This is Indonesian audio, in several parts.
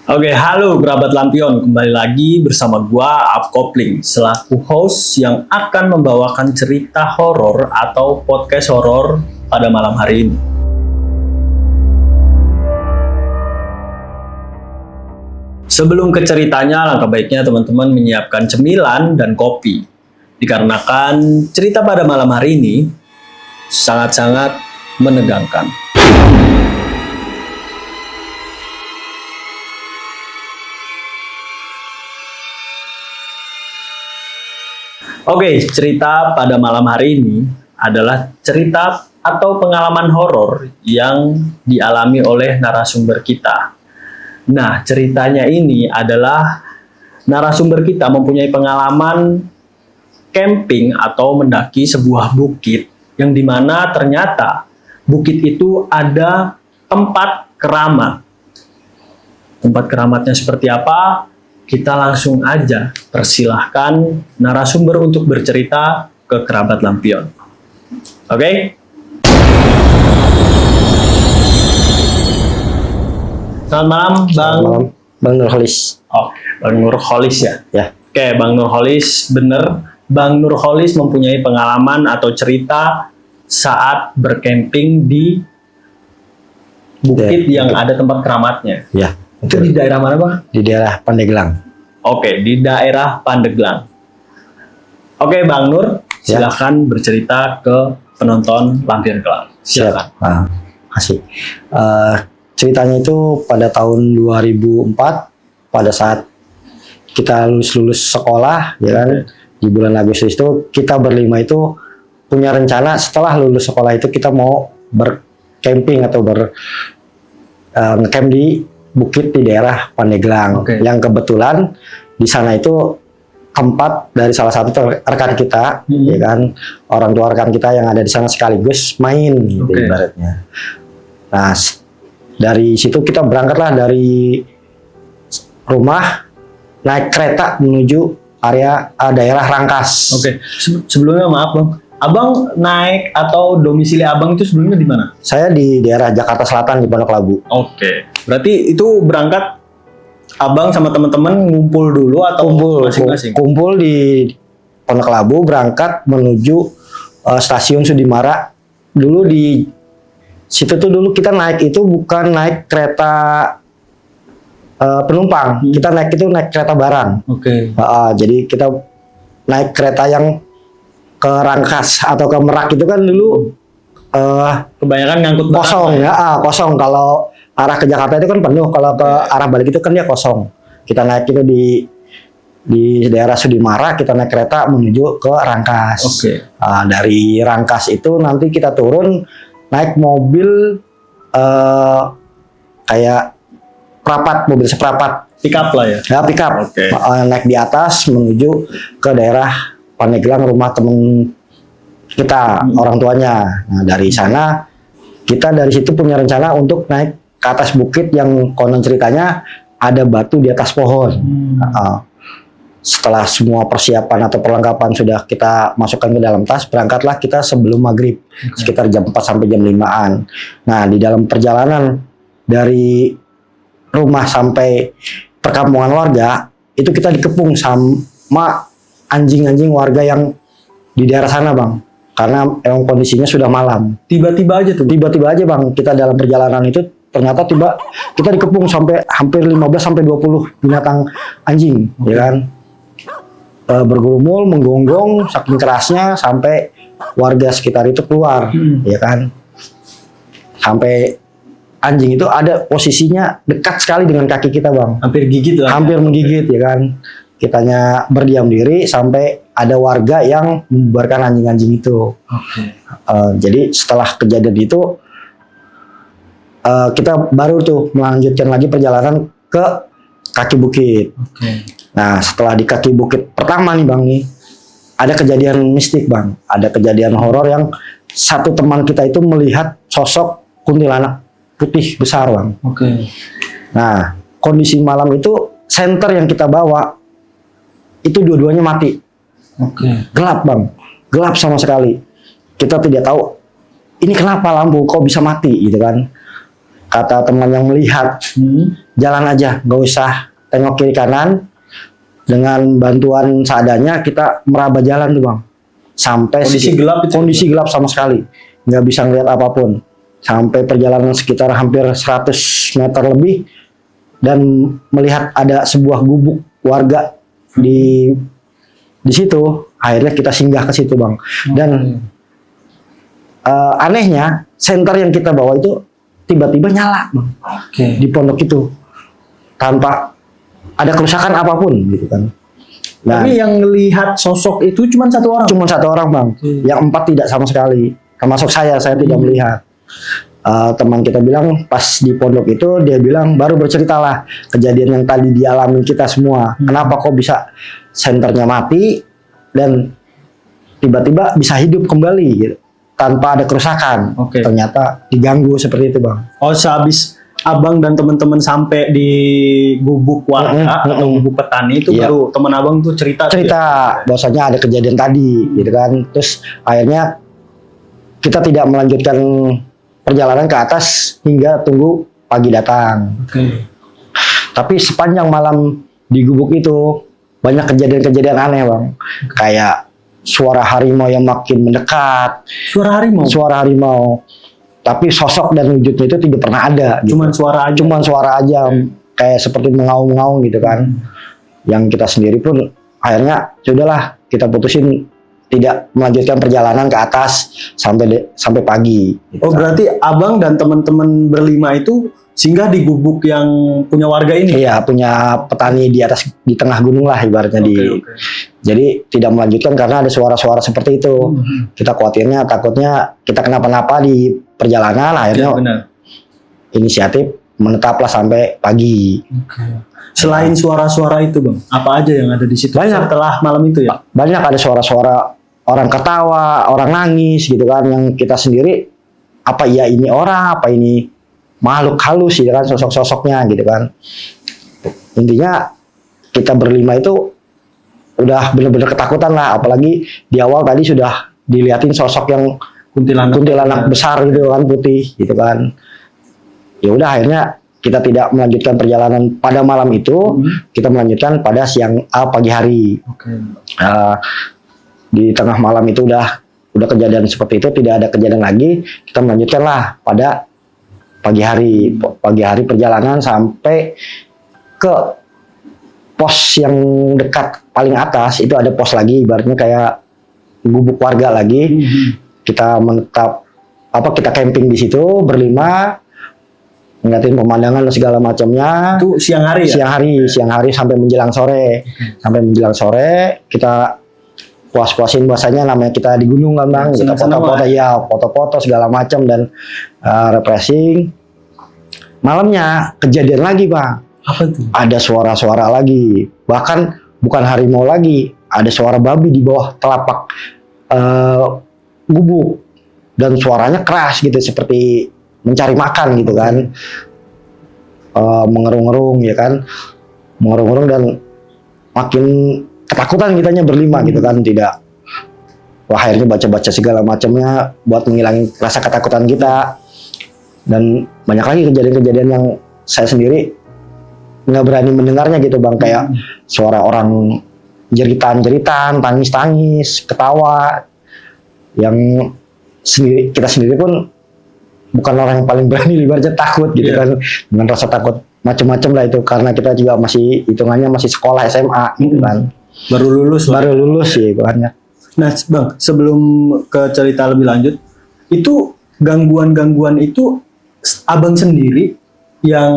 Oke, halo kerabat Lampion, kembali lagi bersama gua Kopling selaku host yang akan membawakan cerita horor atau podcast horor pada malam hari ini. Sebelum ke ceritanya, langkah baiknya teman-teman menyiapkan cemilan dan kopi. Dikarenakan cerita pada malam hari ini sangat-sangat menegangkan. Oke, cerita pada malam hari ini adalah cerita atau pengalaman horor yang dialami oleh narasumber kita. Nah, ceritanya ini adalah narasumber kita mempunyai pengalaman camping atau mendaki sebuah bukit yang dimana ternyata bukit itu ada tempat keramat. Tempat keramatnya seperti apa? Kita langsung aja persilahkan narasumber untuk bercerita ke kerabat Lampion. Oke? Selamat malam, Bang. Selamat malam, Bang Nurholis. Oke, Bang Nurholis ya? Ya. Oke, Bang Nurholis, bener. Bang Nurholis mempunyai pengalaman atau cerita saat bercamping di bukit yang ada tempat keramatnya. Ya. Itu di daerah mana, Bang? Di daerah Pandeglang. Oke, di daerah Pandeglang. Oke, Bang Nur, silakan bercerita ke penonton Lampion Club. Silakan. Nah, kasih. Ceritanya itu pada tahun 2004, pada saat kita lulus sekolah, ya kan, di bulan Agustus itu kita berlima itu punya rencana setelah lulus sekolah itu kita mau bercamping atau ngecamp di bukit di daerah Pandeglang, yang kebetulan di sana itu tempat dari salah satu rekan kita, ya kan, orang tua rekan kita yang ada di sana sekaligus main, gitu ibaratnya. Nah, dari situ kita berangkatlah dari rumah naik kereta menuju area daerah Rangkas. Oke, sebelumnya maaf Bang, Abang naik atau domisili Abang itu sebelumnya di mana? Saya di daerah Jakarta Selatan di Pondok Labu. Oke, berarti itu berangkat Abang sama teman-teman ngumpul dulu atau masing-masing? Kumpul di Pondok Labu, berangkat menuju stasiun Sudimara. Dulu di situ tuh dulu kita naik itu bukan naik kereta penumpang, kita naik kereta barang. Oke. Jadi kita naik kereta yang ke Rangkas atau ke Merak itu kan dulu kebanyakan ngangkut kosong ya, kosong. Kalau arah ke Jakarta itu kan penuh, kalau ke arah balik itu kan dia kosong. Kita naik itu di daerah Sudimara, kita naik kereta menuju ke Rangkas. Dari Rangkas itu nanti kita turun naik mobil kayak mobil seperapat, pickup lah ya. Ya, pickup. Naik di atas menuju ke daerah Pandeglang, rumah temen kita, orang tuanya. Nah, dari sana kita dari situ punya rencana untuk naik ke atas bukit yang konon ceritanya ada batu di atas pohon. Setelah semua persiapan atau perlengkapan sudah kita masukkan ke dalam tas, berangkatlah kita sebelum maghrib, sekitar jam 4 sampai jam 5-an. Nah, di dalam perjalanan dari rumah sampai perkampungan warga, itu kita dikepung sama anjing-anjing warga yang di daerah sana, Bang. Karena emang kondisinya sudah malam. Tiba-tiba aja Bang, kita dalam perjalanan itu ternyata kita dikepung sampai hampir 15 sampai 20 binatang anjing, ya kan. Bergurumul, menggonggong saking kerasnya sampai warga sekitar itu keluar, ya kan. Sampai anjing itu ada posisinya dekat sekali dengan kaki kita, Bang. Hampir gigit lah. Hampir menggigit, ya kan. Kitanya berdiam diri sampai ada warga yang membubarkan anjing-anjing itu. Jadi setelah kejadian itu kita baru tuh melanjutkan lagi perjalanan ke kaki bukit. Nah, setelah di kaki bukit pertama nih, Bang, nih ada kejadian mistik, Bang. Ada kejadian horor yang satu teman kita itu melihat sosok kuntilanak putih besar, Bang. Nah, kondisi malam itu senter yang kita bawa itu dua-duanya mati. Gelap, Bang. Gelap sama sekali. Kita tidak tahu ini kenapa lampu kok bisa mati, gitu kan. Kata teman yang melihat jalan aja, nggak usah tengok kiri kanan. Dengan bantuan seadanya kita meraba jalan tuh bang, sampai kondisi gelap sama sekali, nggak bisa ngeliat apapun, sampai perjalanan sekitar hampir 100 meter lebih, dan melihat ada sebuah gubuk warga di situ. Akhirnya kita singgah ke situ bang, dan anehnya senter yang kita bawa itu tiba-tiba nyala bang, di pondok itu tanpa ada kerusakan apapun gitu kan. Nah, tapi yang lihat sosok itu cuma satu orang? Cuma satu orang bang, yang 4 tidak sama sekali, termasuk saya tidak melihat. Teman kita bilang pas di pondok itu, dia bilang baru berceritalah kejadian yang tadi dialami kita semua. Kenapa kok bisa senternya mati dan tiba-tiba bisa hidup kembali gitu, tanpa ada kerusakan. Ternyata diganggu seperti itu bang. Oh, sehabis abang dan teman-teman sampai di gubuk warga atau gubuk petani itu, baru teman abang tuh cerita bahwasanya ada kejadian tadi gitu kan. Terus akhirnya kita tidak melanjutkan perjalanan ke atas hingga tunggu pagi datang. Tapi sepanjang malam di gubuk itu banyak kejadian-kejadian aneh bang, kayak suara harimau yang makin mendekat. Suara harimau. Tapi sosok dan wujudnya itu tidak pernah ada. Gitu. Cuman suara aja, kayak seperti mengaum-ngaum gitu kan. Yang kita sendiri pun akhirnya sudahlah, kita putusin tidak melanjutkan perjalanan ke atas sampai pagi. Gitu. Oh, berarti abang dan teman-teman berlima itu singgah di gubuk yang punya warga ini? Iya, punya petani di atas, di tengah gunung lah ibaratnya. Jadi tidak melanjutkan karena ada suara-suara seperti itu. Kita khawatirnya, takutnya kita kenapa-napa di perjalanan. Akhirnya inisiatif menetaplah sampai pagi. Selain suara-suara itu bang, apa aja yang ada di situ setelah malam itu ya? Banyak, ada suara-suara orang ketawa, orang nangis gitu kan, yang kita sendiri apa ya ini orang, apa ini makhluk halus gitu kan, sosok-sosoknya gitu kan. Intinya kita berlima itu udah benar-benar ketakutan lah, apalagi di awal tadi sudah dilihatin sosok yang kuntilanak besar gitu kan, putih gitu kan. Ya udah, akhirnya kita tidak melanjutkan perjalanan pada malam itu, kita melanjutkan pada pagi hari. Di tengah malam itu udah kejadian seperti itu, tidak ada kejadian lagi, kita melanjutkanlah pada pagi hari perjalanan sampai ke pos yang dekat paling atas. Itu ada pos lagi, ibaratnya kayak gubuk warga lagi. Kita kita camping di situ berlima, ngeliatin pemandangan dan segala macamnya. Itu siang hari ya? Siang hari sampai menjelang sore. Sampai menjelang sore kita puas-puasin, bahasanya namanya kita di gunung kan bang, kita foto-foto segala macam dan refreshing. Malamnya kejadian lagi bang. Apa itu? Ada suara-suara lagi, bahkan bukan harimau lagi, ada suara babi di bawah telapak gubuk, dan suaranya keras gitu, seperti mencari makan gitu kan. Mengerung-ngerung ya kan, mengerung-ngerung, dan makin ketakutan kitanya berlima gitu kan. Akhirnya baca-baca segala macamnya buat menghilangin rasa ketakutan kita. Dan banyak lagi kejadian-kejadian yang saya sendiri nggak berani mendengarnya gitu bang, kayak suara orang jeritan, tangis, ketawa, yang kita sendiri pun bukan orang yang paling berani, ibaratnya takut gitu kan, dengan rasa takut macam-macam lah itu, karena kita juga masih hitungannya masih sekolah SMA gitu kan. Baru lulus sih bahannya. Nah bang, sebelum ke cerita lebih lanjut, itu gangguan-gangguan itu abang sendiri yang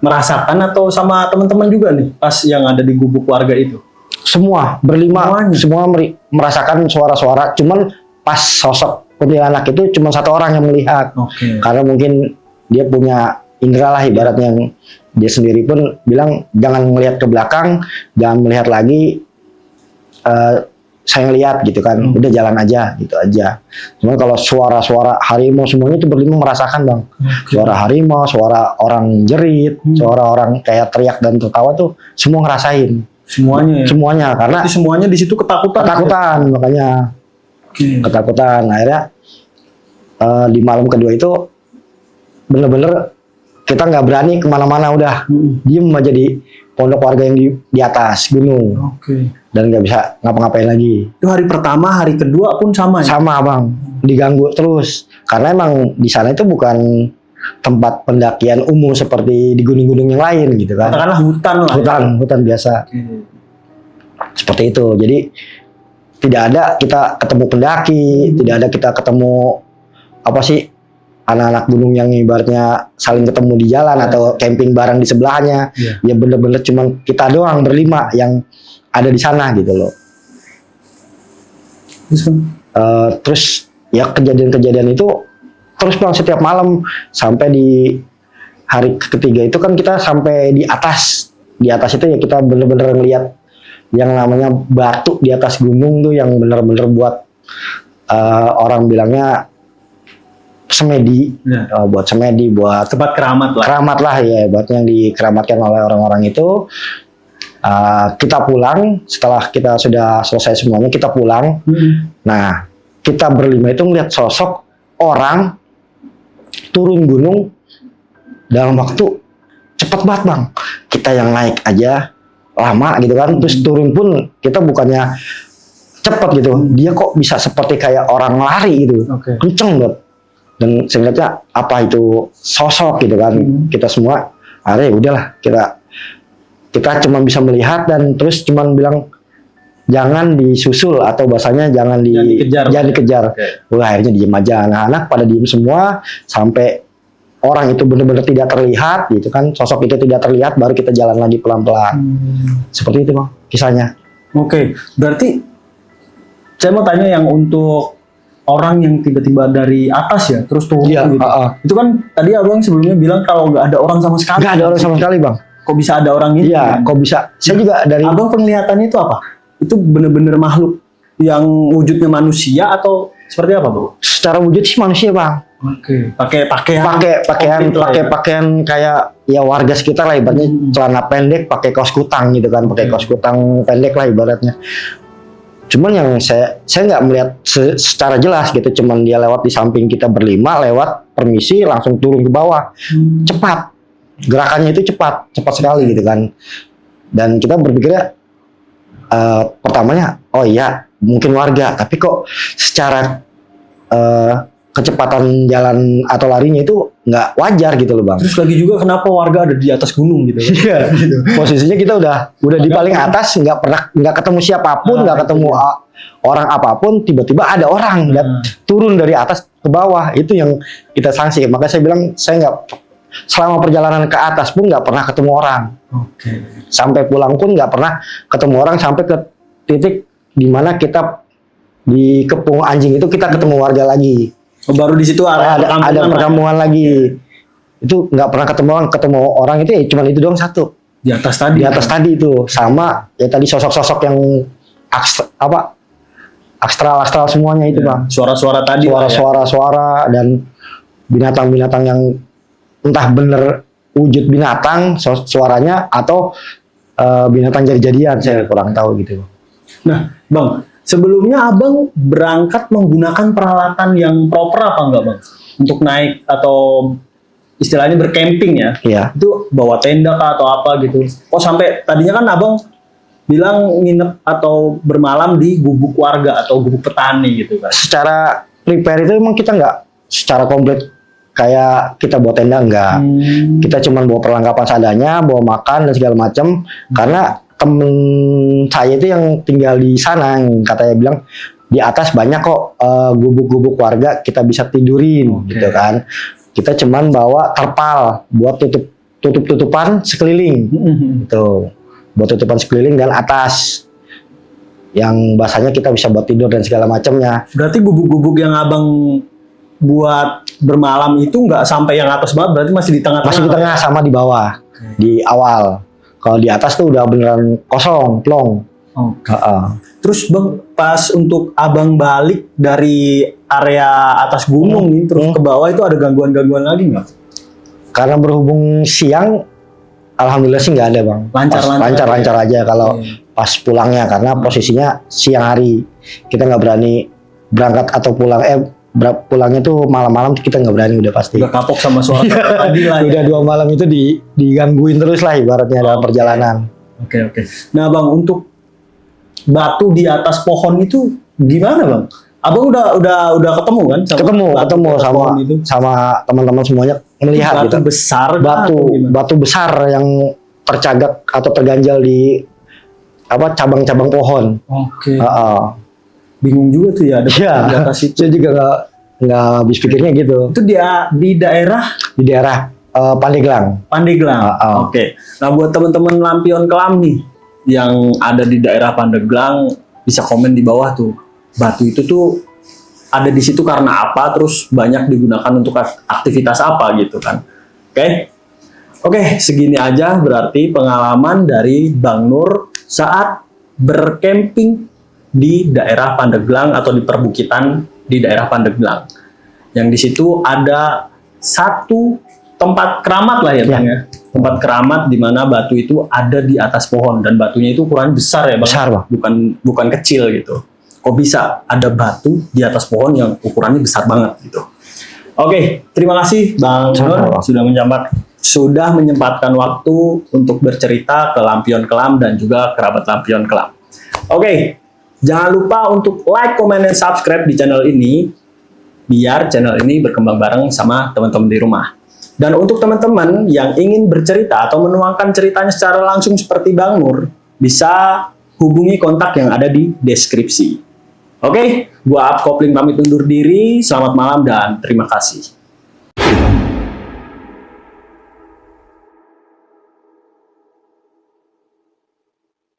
merasakan atau sama teman-teman juga nih pas yang ada di gubuk warga itu? Semua berlima, semua merasakan suara-suara. Cuman pas sosok kuntilanak itu cuma satu orang yang melihat. Karena mungkin dia punya indera lah ibaratnya, yang dia sendiri pun bilang jangan melihat ke belakang, jangan melihat lagi, saya lihat gitu kan, udah jalan aja gitu aja. Cuman kalau suara-suara harimau semuanya itu berlima merasakan bang. Suara harimau, suara orang jerit, suara orang kayak teriak dan tertawa tuh semua ngerasain. Semuanya karena semuanya di situ ketakutan makanya. Ketakutan. Akhirnya di malam kedua itu bener-bener kita nggak berani kemana-mana, udah diem aja di pondok warga yang di atas gunung. Dan nggak bisa ngapa-ngapain lagi. Itu hari pertama, hari kedua pun sama ya? Sama bang, diganggu terus karena emang di sana itu bukan tempat pendakian umum seperti di gunung-gunung yang lain gitu kan. Katakanlah hutan lah. Hutan biasa. Seperti itu. Jadi tidak ada kita ketemu pendaki, tidak ada kita ketemu apa sih anak-anak gunung yang ibaratnya saling ketemu di jalan atau camping bareng di sebelahnya. Ya bener-bener cuman kita doang berlima yang ada di sana gitu loh. Terus ya kejadian-kejadian itu terus bang setiap malam sampai di hari ketiga itu kan kita sampai di atas itu ya kita bener-bener ngeliat yang namanya batu di atas gunung tuh yang bener-bener buat orang bilangnya semedi, buat semedi, buat tempat keramat lah ya, buat yang dikeramatkan oleh orang-orang itu. Kita pulang setelah kita sudah selesai semuanya, kita pulang. Nah kita berlima itu ngeliat sosok orang turun gunung dalam waktu cepat banget bang. Kita yang naik aja lama gitu kan, terus turun pun kita bukannya cepet gitu, dia kok bisa seperti kayak orang lari gitu, kenceng banget. Dan seingatnya apa itu sosok gitu kan. Kita semua akhirnya udahlah, kita cuma bisa melihat dan terus cuma bilang jangan disusul atau bahasanya jangan dikejar. Wah, akhirnya diem aja, anak-anak pada diem semua sampai orang itu benar-benar tidak terlihat gitu kan, sosok itu tidak terlihat, baru kita jalan lagi pelan-pelan. Seperti itu bang kisahnya. Berarti saya mau tanya yang untuk orang yang tiba-tiba dari atas ya terus turun gitu. Itu kan tadi abang sebelumnya bilang kalau nggak ada orang sama sekali. Nggak ada orang sama sekali bang. Kok bisa ada orang itu? Iya, kok bisa? Saya juga dari abang penglihatannya itu apa? Itu benar-benar makhluk yang wujudnya manusia atau seperti apa bang? Secara wujud sih manusia bang. Pakai pakaian kayak ya warga sekitar lah ibaratnya, celana pendek, pakai kaos kutang gitu kan, pakai kaos kutang pendek lah ibaratnya. Cuman yang saya nggak melihat secara jelas gitu, cuman dia lewat di samping kita berlima, lewat permisi langsung turun ke bawah, cepat, gerakannya itu cepat sekali gitu kan. Dan kita berpikirnya pertamanya, oh iya mungkin warga, tapi kok secara kecepatan jalan atau larinya itu nggak wajar gitu loh bang. Terus lagi juga kenapa warga ada di atas gunung gitu? Iya. Posisinya kita udah di paling atas, nggak ketemu siapapun, nggak ketemu orang apapun, tiba-tiba ada orang turun dari atas ke bawah, itu yang kita sanksi. Makanya saya bilang saya nggak, selama perjalanan ke atas pun nggak pernah ketemu orang. Sampai pulang pun nggak pernah ketemu orang, sampai ke titik dimana kita di Kepung Anjing itu kita ketemu warga lagi. Baru di situ ada perkampungan lagi. Itu nggak pernah ketemu orang itu ya cuman itu doang satu. Di atas tadi itu sama ya tadi sosok-sosok yang astral semuanya itu bang. Suara-suara tadi. Suara dan binatang-binatang yang entah bener wujud binatang suaranya atau binatang jadi-jadian, saya kurang tahu gitu. Nah bang, sebelumnya abang berangkat menggunakan peralatan yang proper apa enggak bang? Untuk naik atau istilahnya bercamping ya? Iya. Itu bawa tenda kah atau apa gitu? Oh sampai tadinya kan abang bilang nginep atau bermalam di gubuk warga atau gubuk petani gitu kan? Secara Prepare itu emang kita nggak secara komplit kayak kita bawa tenda enggak. Kita cuma bawa perlengkapan seadanya, bawa makan dan segala macam. Karena temen saya itu yang tinggal di sana yang katanya bilang di atas banyak kok gubuk-gubuk warga kita bisa tidurin gitu kan. Kita cuman bawa terpal buat tutupan sekeliling gitu, buat tutupan sekeliling dan atas yang bahasanya kita bisa buat tidur dan segala macamnya. Berarti gubuk-gubuk yang abang buat bermalam itu nggak sampai yang atas banget, berarti masih di tengah-tengah? Masih di tengah sama di bawah, di awal. Kalau di atas tuh udah beneran kosong, plong. Terus bang, pas untuk abang balik dari area atas gunung nih, terus ke bawah itu ada gangguan-gangguan lagi nggak? Karena berhubung siang, alhamdulillah sih nggak ada bang. Lancar-lancar aja kalau pas pulangnya, karena posisinya siang hari. Kita nggak berani berangkat atau pulang, pulangnya tuh malam-malam kita nggak berani udah pasti. Udah kapok sama suara tadi lah. Udah 2 malam itu digangguin terus lah ibaratnya dalam perjalanan. Oke. Nah bang, untuk batu di atas pohon itu gimana bang? Abang udah ketemu kan? Ketemu sama teman-teman semuanya melihat batu gitu. besar, Batu besar yang tercagak atau terganjal di cabang-cabang pohon. Oke. Bingung juga tuh ya ada di atas itu. Saya juga nggak habis pikirnya gitu. Itu dia di daerah Pandeglang. Oke. Nah buat teman-teman lampion kelam nih yang ada di daerah Pandeglang bisa komen di bawah tuh. Batu itu tuh ada di situ karena apa? Terus banyak digunakan untuk aktivitas apa gitu kan? Oke, segini aja berarti pengalaman dari Bang Nur saat berkemping di daerah Pandeglang atau di perbukitan di daerah Pandeglang. Yang di situ ada satu tempat keramat lah ya Bang ya. Tempat keramat di mana batu itu ada di atas pohon dan batunya itu ukuran besar ya Bang. Besar Bang. Bukan kecil gitu. Kok bisa ada batu di atas pohon yang ukurannya besar banget gitu. Oke, terima kasih Bang Nur sudah menyempatkan waktu untuk bercerita ke Lampion Kelam dan juga kerabat Lampion Kelam. Oke, jangan lupa untuk like, comment, dan subscribe di channel ini biar channel ini berkembang bareng sama teman-teman di rumah. Dan untuk teman-teman yang ingin bercerita atau menuangkan ceritanya secara langsung seperti Bang Nur, bisa hubungi kontak yang ada di deskripsi. Oke, gua Kopling pamit undur diri. Selamat malam dan terima kasih.